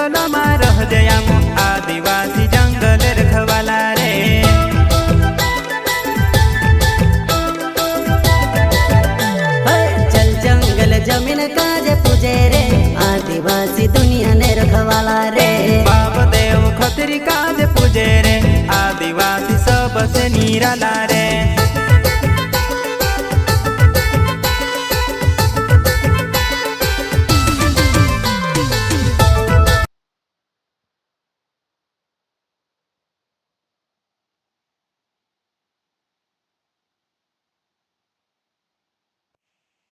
जंगल में रह जयाम आदिवासी जंगल रखवाला रे। चल जंगल जमीन काजे पूजे रे आदिवासी दुनिया ने रखवाला रे। बाप देव खतरी काज पूजे रे आदिवासी सबसे निराला रे।